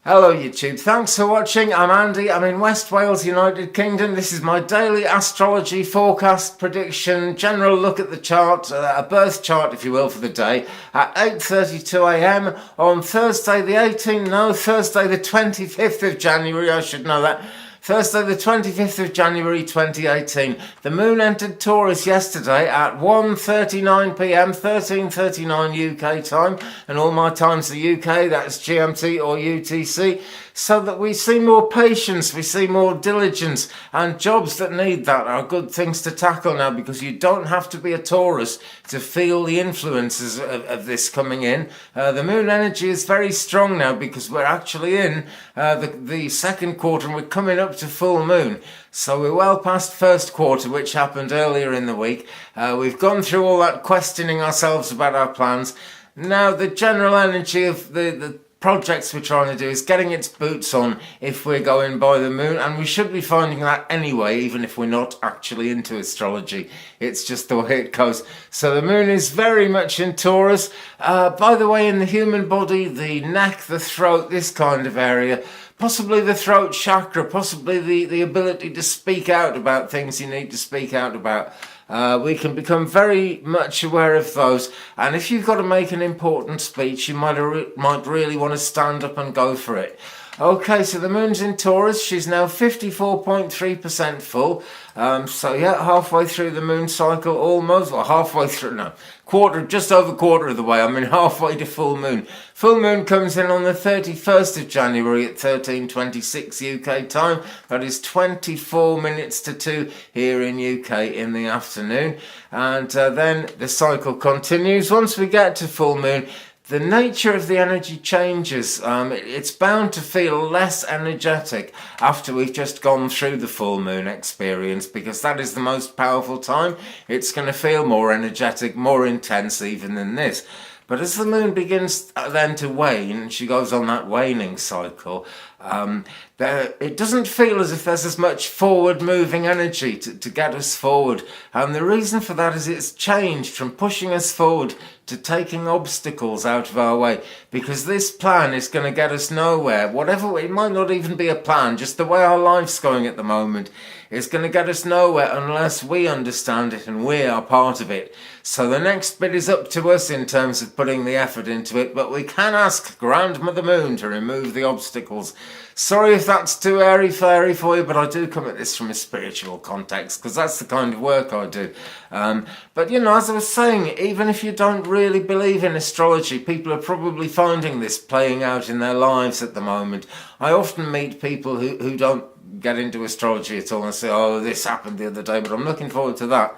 Hello YouTube, thanks for watching. I'm Andy, I'm in West Wales, United Kingdom. This is my daily astrology forecast prediction, general look at the chart, a birth chart if you will for the day, at 8:32 a.m. on Thursday the 25th of January, I should know that. Thursday the 25th of January 2018. The moon entered Taurus yesterday at 1:39 p.m, 13:39 UK time, and all my times the UK, that's GMT or UTC, so that we see more patience, we see more diligence, and jobs that need that are good things to tackle now, because you don't have to be a Taurus to feel the influences of this coming in. The moon energy is very strong now because we're actually in the second quarter and we're coming up to full moon. So we're well past first quarter, which happened earlier in the week. We've gone through all that questioning ourselves about our plans. Now the general energy of the projects we're trying to do is getting its boots on if we're going by the moon, and we should be finding that anyway, even if we're not actually into astrology. It's just the way it goes. So the moon is very much in Taurus. By the way, in the human body, the neck, the throat, this kind of area, possibly the throat chakra, possibly the ability to speak out about things you need to speak out about. We can become very much aware of those, and if you've got to make an important speech, you might really want to stand up and go for it. Okay, so the moon's in Taurus. She's now 54.3% full. So yeah, halfway through the moon cycle, almost, or halfway through, no, just over quarter of the way. I mean, halfway to full moon. Full moon comes in on the 31st of January at 13:26 UK time. That is 24 minutes to 2 here in UK in the afternoon. And then the cycle continues. Once we get to full moon, the nature of the energy changes. It's bound to feel less energetic after we've just gone through the full moon experience, because that is the most powerful time. It's going to feel more energetic, more intense even than this. But as the moon begins then to wane, she goes on that waning cycle, it doesn't feel as if there's as much forward-moving energy to get us forward. And the reason for that is it's changed from pushing us forward to taking obstacles out of our way, because this plan is going to get us nowhere. Whatever, it might not even be a plan, just the way our life's going at the moment is going to get us nowhere unless we understand it and we are part of it. So the next bit is up to us in terms of putting the effort into it, but we can ask Grandmother Moon to remove the obstacles. Sorry if that's too airy-fairy for you, but I do come at this from a spiritual context, because that's the kind of work I do. But you know, as I was saying, even if you don't really believe in astrology, people are probably finding this playing out in their lives at the moment. I often meet people who don't get into astrology at all and say, oh, this happened the other day, but I'm looking forward to that.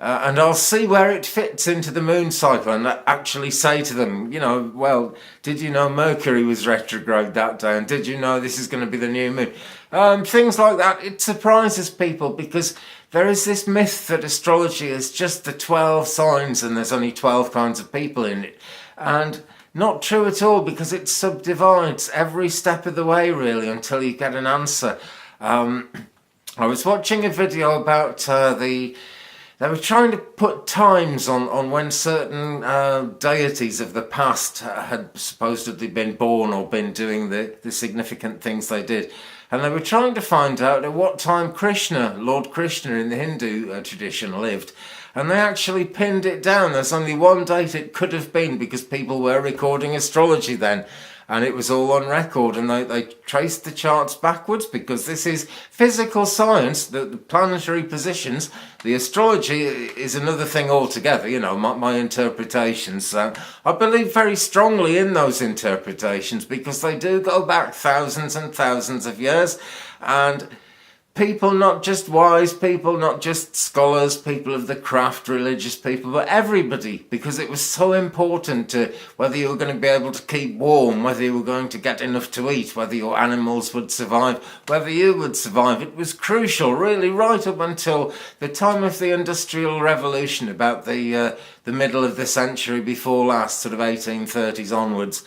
And I'll see where it fits into the moon cycle and actually say to them, you know, well, did you know Mercury was retrograde that day? And did you know this is going to be the new moon? Things like that. It surprises people because there is this myth that astrology is just the 12 signs and there's only 12 kinds of people in it. And not true at all, because it subdivides every step of the way, really, until you get an answer. I was watching a video about they were trying to put times on when certain deities of the past had supposedly been born or been doing the significant things they did. And they were trying to find out at what time Krishna, Lord Krishna in the Hindu tradition, lived. And they actually pinned it down. There's only one date it could have been, because people were recording astrology then. And it was all on record, and they traced the charts backwards, because this is physical science, the planetary positions. The astrology is another thing altogether, you know, my interpretations. I believe very strongly in those interpretations, because they do go back thousands and thousands of years, and people, not just wise people, not just scholars, people of the craft, religious people, but everybody, because it was so important to whether you were going to be able to keep warm, whether you were going to get enough to eat, whether your animals would survive, whether you would survive. It was crucial, really, right up until the time of the Industrial Revolution, about the middle of the century before last, sort of 1830s onwards.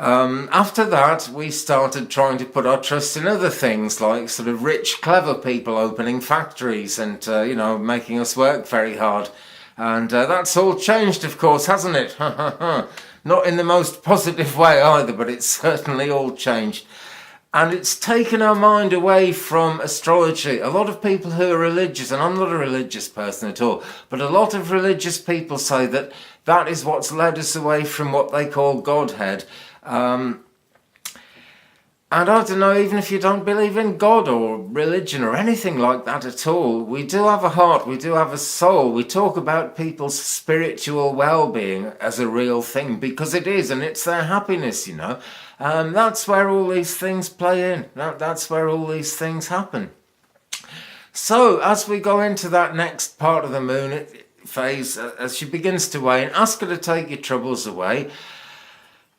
After that, we started trying to put our trust in other things, like sort of rich, clever people opening factories and, you know, making us work very hard. And that's all changed, of course, hasn't it? Not in the most positive way either, but it's certainly all changed. And it's taken our mind away from astrology. A lot of people who are religious, and I'm not a religious person at all, but a lot of religious people say that that is what's led us away from what they call Godhead. And I don't know, even if you don't believe in God or religion or anything like that at all, we do have a heart, we do have a soul. We talk about people's spiritual well-being as a real thing, because it is, and it's their happiness, you know. That's where all these things play in. That's where all these things happen. So, as we go into that next part of the moon phase, as she begins to wane, ask her to take your troubles away.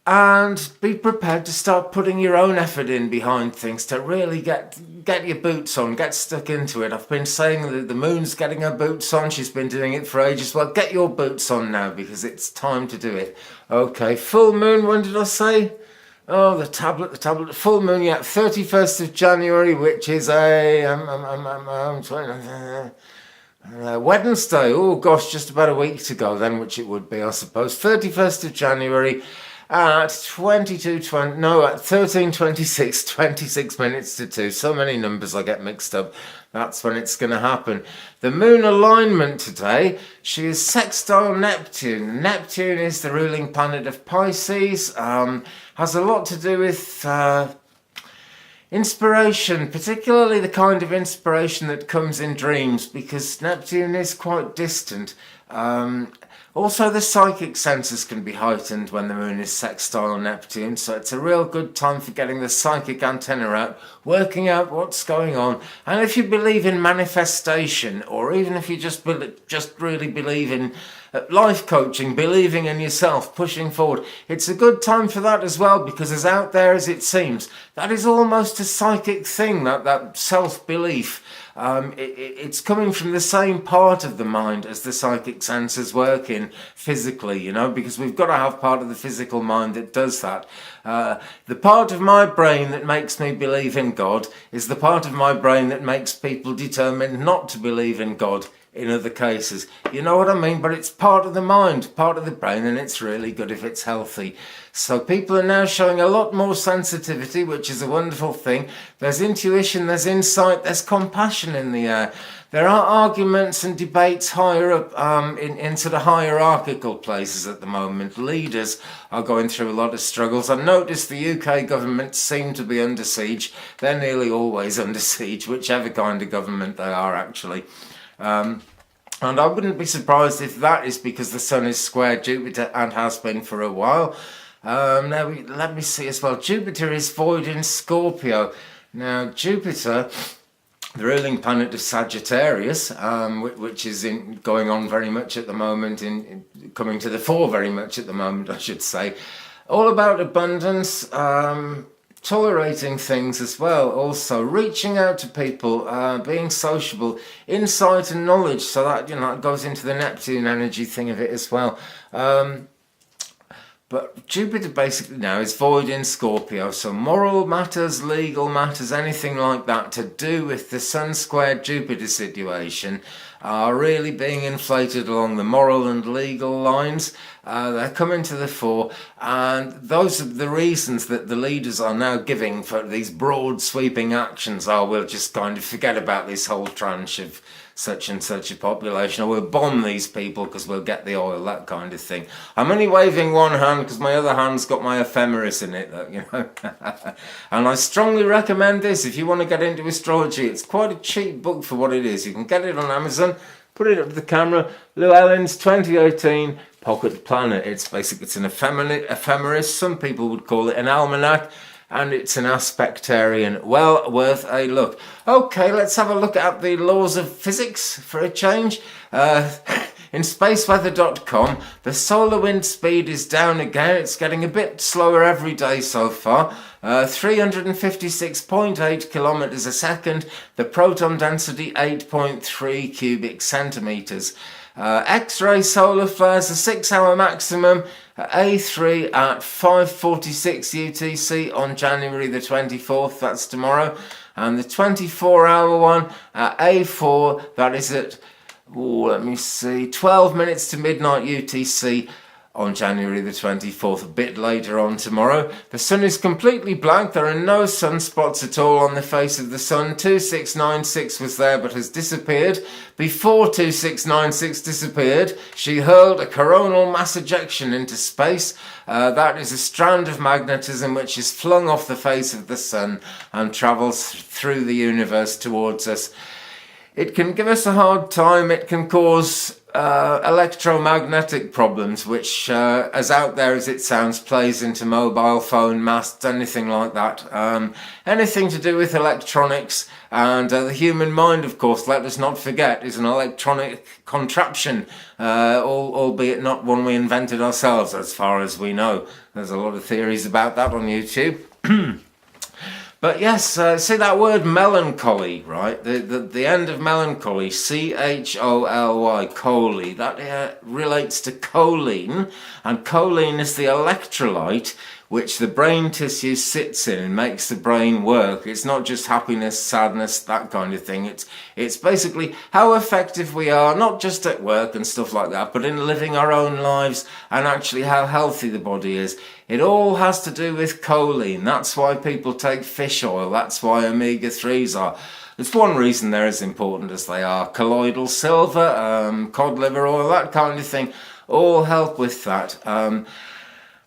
And be prepared to start putting your own effort in behind things, to really get your boots on, get stuck into it. I've been saying that the moon's getting her boots on. She's been doing it for ages. Well, get your boots on now, because it's time to do it. Okay, full moon, when did I say? Oh, the tablet. Full moon, yeah, 31st of January, which is a Wednesday. Oh, gosh, just about a week to go then, which it would be, I suppose. 31st of January. At 13:26, 26 minutes to 2. So many numbers I get mixed up. That's when it's going to happen. The moon alignment today, she is sextile Neptune. Neptune is the ruling planet of Pisces. Has a lot to do with inspiration, particularly the kind of inspiration that comes in dreams, because Neptune is quite distant. Also, the psychic senses can be heightened when the moon is sextile Neptune, so it's a real good time for getting the psychic antenna out, working out what's going on. And if you believe in manifestation, or even if you just really believe in life coaching, believing in yourself, pushing forward, it's a good time for that as well, because as out there as it seems, that is almost a psychic thing, that self-belief. It's coming from the same part of the mind as the psychic senses work in physically, you know, because we've got to have part of the physical mind that does that. The part of my brain that makes me believe in God is the part of my brain that makes people determined not to believe in God in other cases. You know what I mean? But it's part of the mind, part of the brain, and it's really good if it's healthy. So people are now showing a lot more sensitivity, which is a wonderful thing. There's intuition, there's insight, there's compassion in the air. There are arguments and debates higher up in sort of hierarchical places at the moment. Leaders are going through a lot of struggles. I've noticed the UK government seem to be under siege. They're nearly always under siege, whichever kind of government they are, actually. And I wouldn't be surprised if that is because the Sun is square Jupiter and has been for a while. Now, let me see as well. Jupiter is void in Scorpio. Now, Jupiter, the ruling planet of Sagittarius, which is going on very much at the moment, coming to the fore very much at the moment, I should say. All about abundance, tolerating things as well, also reaching out to people, being sociable, insight and knowledge, so that, you know, it goes into the Neptune energy thing of it as well. But Jupiter basically now is void in Scorpio, so moral matters, legal matters, anything like that to do with the Sun squared Jupiter situation are really being inflated along the moral and legal lines. They're coming to the fore, and those are the reasons that the leaders are now giving for these broad sweeping actions. We'll just kind of forget about this whole tranche of such and such a population, or we'll bomb these people because we'll get the oil, that kind of thing. I'm only waving one hand because my other hand's got my ephemeris in it, you know. And I strongly recommend this if you want to get into astrology. It's quite a cheap book for what it is. You can get it on Amazon, put it up to the camera. Llewellyn's 2018 Pocket Planet. It's an ephemeris. Some people would call it an almanac. And it's an aspectarian. Well worth a look. Okay, let's have a look at the laws of physics for a change. In spaceweather.com, the solar wind speed is down again. It's getting a bit slower every day so far. 356.8 kilometers a second. The proton density 8.3 cubic centimeters. X-ray solar flares, a 6-hour maximum, A3 at 5:46 UTC on January the 24th, that's tomorrow, and the 24-hour one at A4, that is at, let me see, 12 minutes to midnight UTC on January the 24th, a bit later on tomorrow. The sun is completely blank. There are no sunspots at all on the face of the sun. 2696 was there but has disappeared. Before 2696 disappeared, she hurled a coronal mass ejection into space. That is a strand of magnetism which is flung off the face of the sun and travels through the universe towards us. It can give us a hard time. It can cause electromagnetic problems, which, as out there as it sounds, plays into mobile phone masts, anything like that. Anything to do with electronics. And the human mind, of course, let us not forget, is an electronic contraption, albeit not one we invented ourselves, as far as we know. There's a lot of theories about that on YouTube. But yes, see that word melancholy, right? The end of melancholy, C-H-O-L-Y, choly, that relates to choline, and choline is the electrolyte which the brain tissue sits in and makes the brain work. It's not just happiness, sadness, that kind of thing. It's basically how effective we are, not just at work and stuff like that, but in living our own lives and actually how healthy the body is. It all has to do with choline. That's why people take fish oil. That's why omega-3s are. It's one reason they're as important as they are. Colloidal silver, cod liver oil, that kind of thing, all help with that.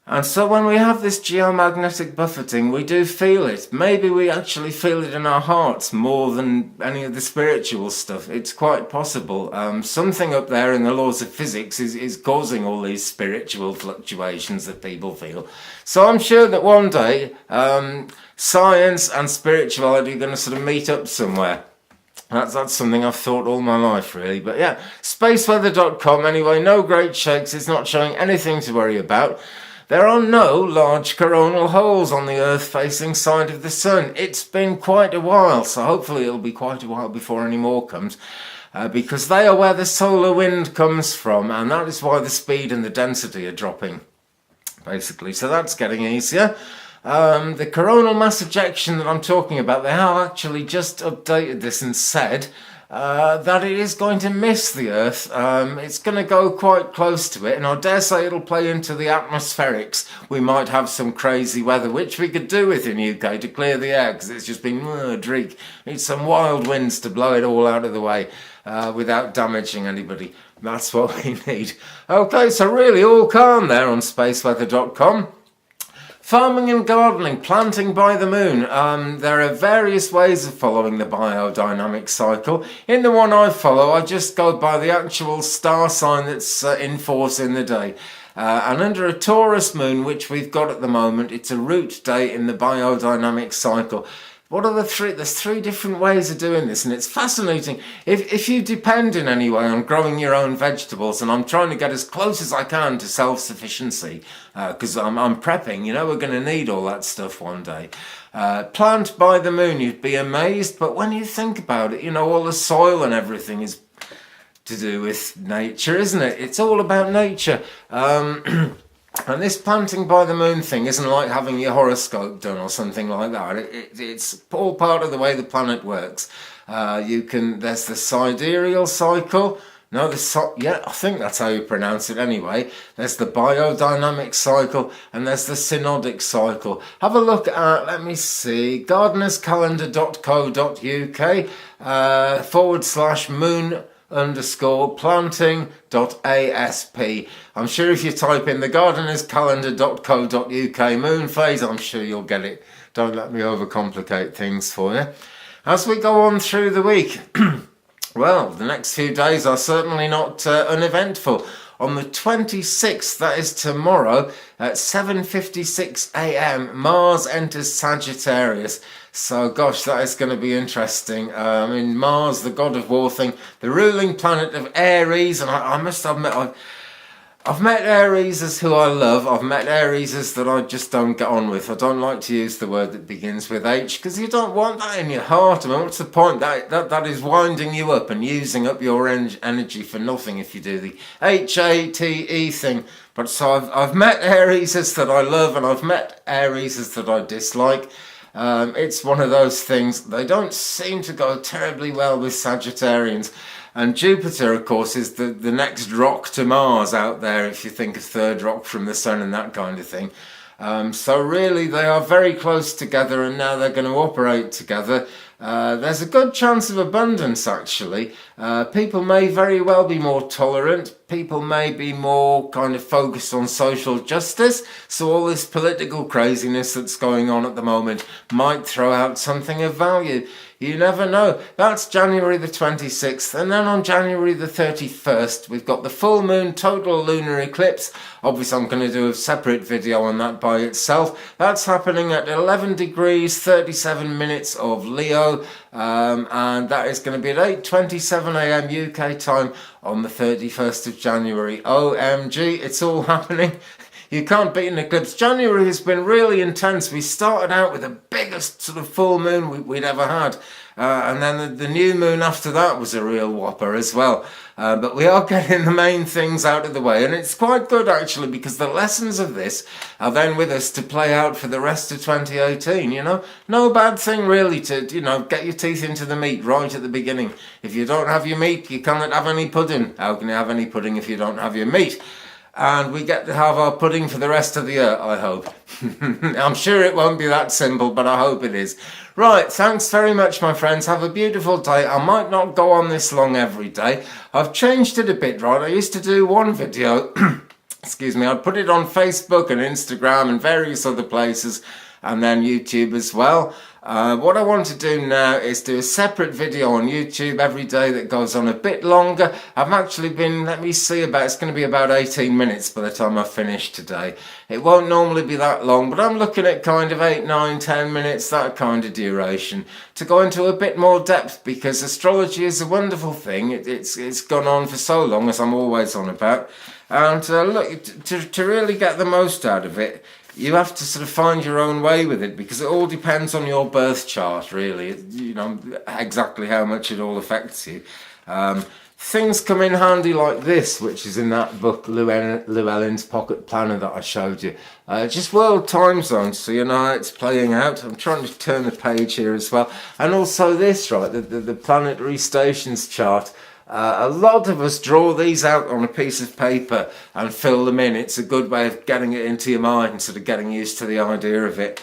And so when we have this geomagnetic buffeting, we do feel it. Maybe we actually feel it in our hearts more than any of the spiritual stuff. It's quite possible. Something up there in the laws of physics is causing all these spiritual fluctuations that people feel. So I'm sure that one day science and spirituality are going to sort of meet up somewhere. That's something I've thought all my life, really. But yeah, spaceweather.com anyway, no great shakes. It's not showing anything to worry about. There are no large coronal holes on the Earth-facing side of the sun. It's been quite a while, so hopefully it'll be quite a while before any more comes, because they are where the solar wind comes from, and that is why the speed and the density are dropping, basically. So that's getting easier. The coronal mass ejection that I'm talking about, they have actually just updated this and said that it is going to miss the Earth. It's going to go quite close to it, and I dare say it'll play into the atmospherics. We might have some crazy weather, which we could do with in UK to clear the air, because it's just been dreek. Need some wild winds to blow it all out of the way without damaging anybody. That's what we need. Okay, so really all calm there on spaceweather.com. Farming and gardening, planting by the moon. There are various ways of following the biodynamic cycle. In the one I follow, I just go by the actual star sign that's in force in the day. And under a Taurus moon, which we've got at the moment, it's a root day in the biodynamic cycle. What are the three? There's three different ways of doing this, and it's fascinating. If you depend in any way on growing your own vegetables, and I'm trying to get as close as I can to self-sufficiency, because I'm prepping, you know, we're going to need all that stuff one day. Plant by the moon, you'd be amazed, but when you think about it, you know, all the soil and everything is to do with nature, isn't it? It's all about nature. And this planting by the moon thing isn't like having your horoscope done or something like that. It's all part of the way the planet works. There's the sidereal cycle. No, I think that's how you pronounce it anyway. There's the biodynamic cycle and there's the synodic cycle. Have a look at, let me see, gardenerscalendar.co.uk /moon_planting.asp. I'm sure if you type in the gardenerscalendar.co.uk moon phase, I'm sure you'll get it. Don't let me overcomplicate things for you. As we go on through the week, well, the next few days are certainly not uneventful. On the 26th, that is tomorrow, at 7:56 a.m, Mars enters Sagittarius. So, gosh, that is going to be interesting. Mars, the god of war thing, the ruling planet of Aries, and I must admit, I've met Arieses who I love. I've met Arieses that I just don't get on with. I don't like to use the word that begins with H, because you don't want that in your heart. I mean, what's the point? That is winding you up and using up your energy for nothing if you do the H-A-T-E thing. But so I've met Arieses that I love, and I've met Arieses that I dislike. It's one of those things. They don't seem to go terribly well with Sagittarians. And Jupiter, of course, is the next rock to Mars out there, if you think of third rock from the sun and that kind of thing. So really they are very close together, and now they're going to operate together. There's a good chance of abundance, actually. People may very well be more tolerant. People may be more kind of focused on social justice. So all this political craziness that's going on at the moment might throw out something of value. You never know. That's January the 26th. And then on January the 31st, we've got the full moon total lunar eclipse. Obviously, I'm going to do a separate video on that by itself. That's happening at 11 degrees, 37 minutes of Leo. And that is going to be at 8:27 a.m. UK time on the 31st of January. OMG, it's all happening. You can't beat an eclipse. January has been really intense. We started out with the biggest sort of full moon we'd ever had. And then the new moon after that was a real whopper as well. But we are getting the main things out of the way. And it's quite good, actually, because the lessons of this are then with us to play out for the rest of 2018, you know. No bad thing, really, to, you know, get your teeth into the meat right at the beginning. If you don't have your meat, you cannot have any pudding. How can you have any pudding if you don't have your meat? And we get to have our pudding for the rest of the year, I hope. I'm sure it won't be that simple, but I hope it is. Right, thanks very much, my friends. Have a beautiful day. I might not go on this long every day. I've changed it a bit, right? I used to do one video, excuse me, I'd put it on Facebook and Instagram and various other places, and then YouTube as well. What I want to do now is do a separate video on YouTube every day that goes on a bit longer. I've actually been, let me see, it's going to be about 18 minutes by the time I finish today. It won't normally be that long, but I'm looking at kind of 8, 9, 10 minutes, that kind of duration, to go into a bit more depth, because astrology is a wonderful thing. It's gone on for so long, as I'm always on about. And look, to really get the most out of it, you have to sort of find your own way with it, because it all depends on your birth chart, really. You know, exactly how much it all affects you. Things come in handy like this, which is in that book, Llewellyn's Pocket Planner that I showed you. Just world time zones, so you know how it's playing out. I'm trying to turn the page here as well. And also this, right, the planetary stations chart. A lot of us draw these out on a piece of paper and fill them in. It's a good way of getting it into your mind, sort of getting used to the idea of it.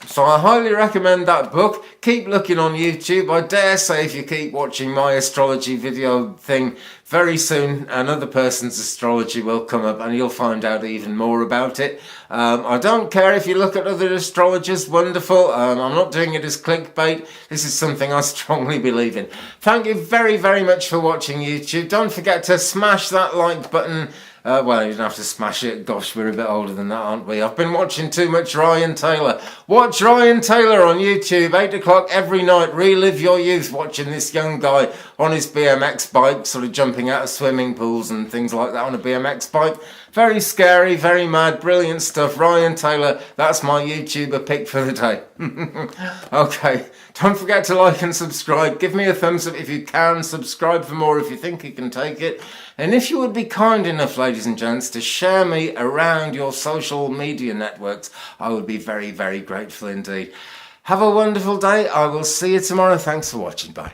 So I highly recommend that book. Keep looking on YouTube. I dare say if you keep watching my astrology video thing, very soon another person's astrology will come up and you'll find out even more about it. I don't care if you look at other astrologers, wonderful. I'm not doing it as clickbait. This is something I strongly believe in. Thank you very, very much for watching YouTube. Don't forget to smash that like button. Well, you don't have to smash it. Gosh, we're a bit older than that, aren't we? I've been watching too much Ryan Taylor. Watch Ryan Taylor on YouTube, 8 o'clock every night. Relive your youth watching this young guy on his BMX bike, sort of jumping out of swimming pools and things like that on a BMX bike. Very scary, very mad, brilliant stuff. Ryan Taylor, that's my YouTuber pick for the day. Okay, don't forget to like and subscribe. Give me a thumbs up if you can. Subscribe for more if you think you can take it. And if you would be kind enough, ladies and gents, to share me around your social media networks, I would be very, very grateful indeed. Have a wonderful day. I will see you tomorrow. Thanks for watching. Bye.